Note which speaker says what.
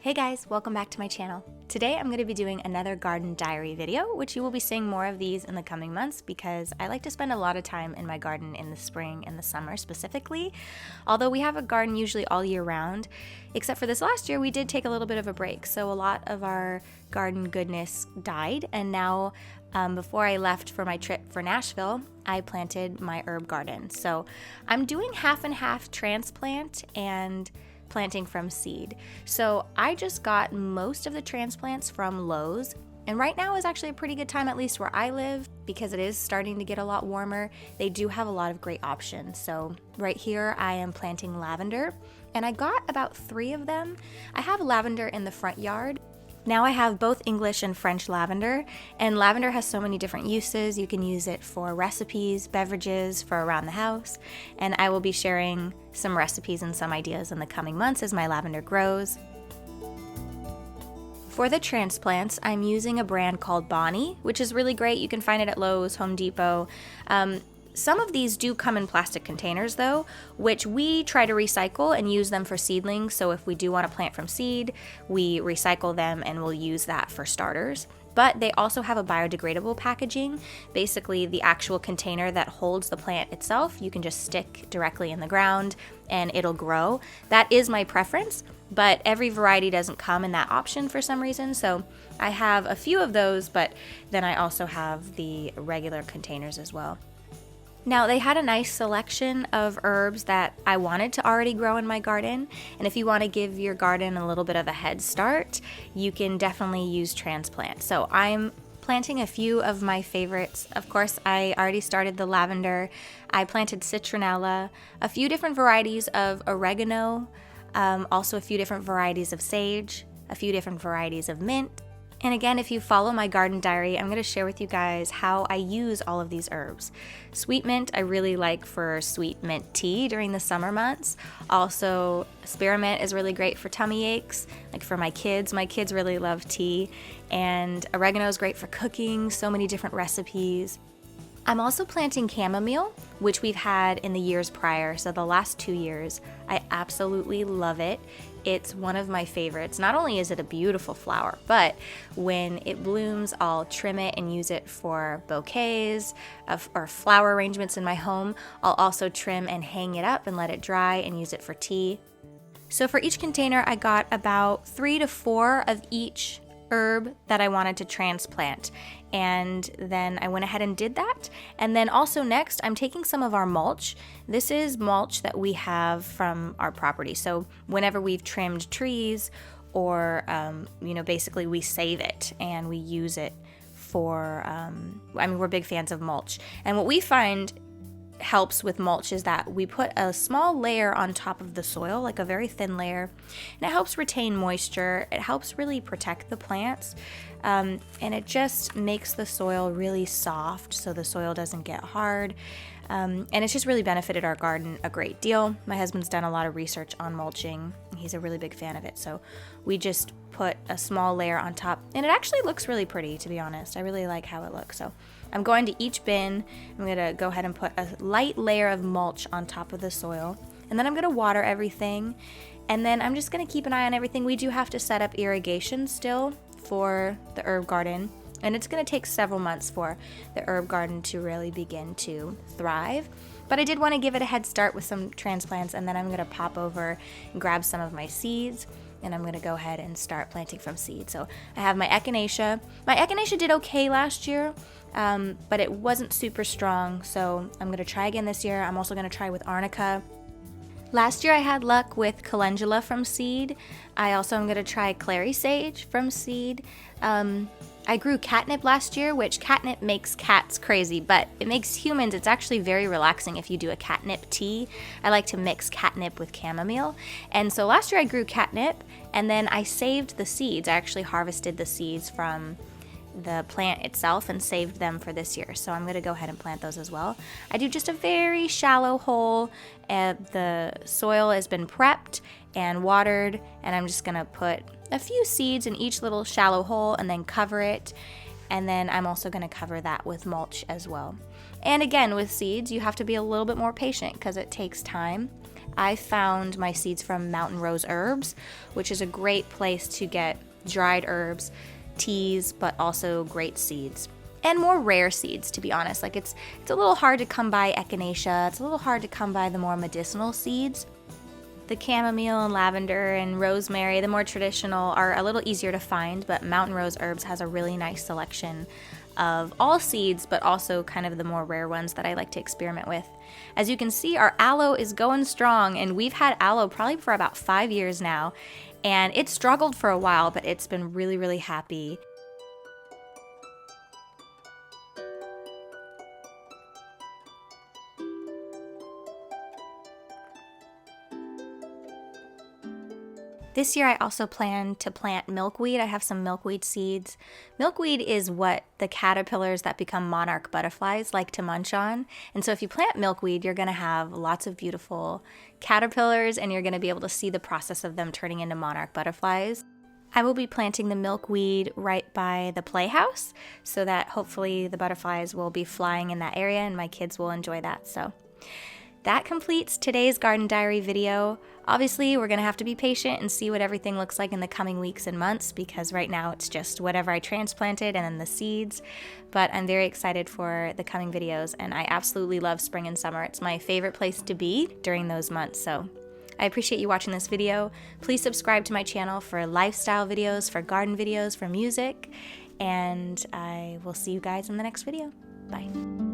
Speaker 1: Hey guys, welcome back to my channel. Today I'm going to be doing another garden diary video, which you will be seeing more of these in the coming months because I like to spend a lot of time in my garden in the spring and the summer specifically. Although we have a garden usually all year round, except for this last year we did take a little bit of a break, so a lot of our garden goodness died, and now before I left for my trip for Nashville, I planted my herb garden. So I'm doing half and half transplant and planting from seed. So I just got most of the transplants from Lowe's, and right now is actually a pretty good time, at least where I live, because it is starting to get a lot warmer. They do have a lot of great options. So right here I am planting lavender, and I got about 3 of them. I have lavender in the front yard. Now I have both English and French lavender, and lavender has so many different uses. You can use it for recipes, beverages, for around the house, and I will be sharing some recipes and some ideas in the coming months as my lavender grows. For the transplants, I'm using a brand called Bonnie, which is really great. You can find it at Lowe's, Home Depot. Some of these do come in plastic containers though, which we try to recycle and use them for seedlings. So if we do want to plant from seed, we recycle them and we'll use that for starters. But they also have a biodegradable packaging, basically the actual container that holds the plant itself. You can just stick directly in the ground and it'll grow. That is my preference, but every variety doesn't come in that option for some reason. So I have a few of those, but then I also have the regular containers as well. Now, they had a nice selection of herbs that I wanted to already grow in my garden, and if you want to give your garden a little bit of a head start, you can definitely use transplant. So I'm planting a few of my favorites. Of course, I already started the lavender. I planted citronella, a few different varieties of oregano, also a few different varieties of sage, a few different varieties of mint. And again, if you follow my garden diary, I'm going to share with you guys how I use all of these herbs. Sweet mint, I really like for sweet mint tea during the summer months. Also, spearmint is really great for tummy aches, like for my kids. My kids really love tea. And oregano is great for cooking, so many different recipes. I'm also planting chamomile, which we've had in the years prior, so the last 2 years. I absolutely love it. It's one of my favorites. Not only is it a beautiful flower, but when it blooms, I'll trim it and use it for bouquets or flower arrangements in my home. I'll also trim and hang it up and let it dry and use it for tea. So for each container, I got about 3 to 4 of each herb that I wanted to transplant, and then I went ahead and did that. And then also next, I'm taking some of our mulch. This is mulch that we have from our property, so whenever we've trimmed trees or basically we save it and we use it for we're big fans of mulch. And what we find helps with mulch is that we put a small layer on top of the soil, like a very thin layer, and it helps retain moisture. It helps really protect the plants, and it just makes the soil really soft so the soil doesn't get hard, and it's just really benefited our garden a great deal. My husband's done a lot of research on mulching. He's a really big fan of it, so we just put a small layer on top, and it actually looks really pretty, to be honest. I really like how it looks. So I'm going to each bin. I'm going to go ahead and put a light layer of mulch on top of the soil, and then I'm going to water everything, and then I'm just going to keep an eye on everything. We do have to set up irrigation still for the herb garden, and it's going to take several months for the herb garden to really begin to thrive. But I did want to give it a head start with some transplants, and then I'm going to pop over and grab some of my seeds, and I'm going to go ahead and start planting from seed. So I have my echinacea. My echinacea did okay last year, but it wasn't super strong, so I'm going to try again this year. I'm also going to try with arnica. Last year I had luck with calendula from seed. I also am going to try clary sage from seed. I grew catnip last year, which catnip makes cats crazy, but it makes humans, it's actually very relaxing if you do a catnip tea. I like to mix catnip with chamomile. And so last year I grew catnip, and then I saved the seeds. I actually harvested the seeds from the plant itself and saved them for this year. So I'm going to go ahead and plant those as well. I do just a very shallow hole, and the soil has been prepped and watered, and I'm just going to put a few seeds in each little shallow hole and then cover it. And then I'm also going to cover that with mulch as well. And again, with seeds, you have to be a little bit more patient because it takes time. I found my seeds from Mountain Rose Herbs, which is a great place to get dried herbs, teas, but also great seeds. And more rare seeds, to be honest. Like it's a little hard to come by echinacea. It's a little hard to come by the more medicinal seeds. The chamomile and lavender and rosemary, the more traditional, are a little easier to find, but Mountain Rose Herbs has a really nice selection of all seeds, but also kind of the more rare ones that I like to experiment with. As you can see, our aloe is going strong, and we've had aloe probably for about 5 years now, and it struggled for a while, but it's been really, really happy. This year I also plan to plant milkweed. I have some milkweed seeds. Milkweed is what the caterpillars that become monarch butterflies like to munch on. And so if you plant milkweed, you're gonna have lots of beautiful caterpillars, and you're gonna be able to see the process of them turning into monarch butterflies. I will be planting the milkweed right by the playhouse so that hopefully the butterflies will be flying in that area and my kids will enjoy that. So that completes today's garden diary video. Obviously, we're gonna have to be patient and see what everything looks like in the coming weeks and months, because right now it's just whatever I transplanted and then the seeds. But I'm very excited for the coming videos, and I absolutely love spring and summer. It's my favorite place to be during those months. So I appreciate you watching this video. Please subscribe to my channel for lifestyle videos, for garden videos, for music, and I will see you guys in the next video. Bye.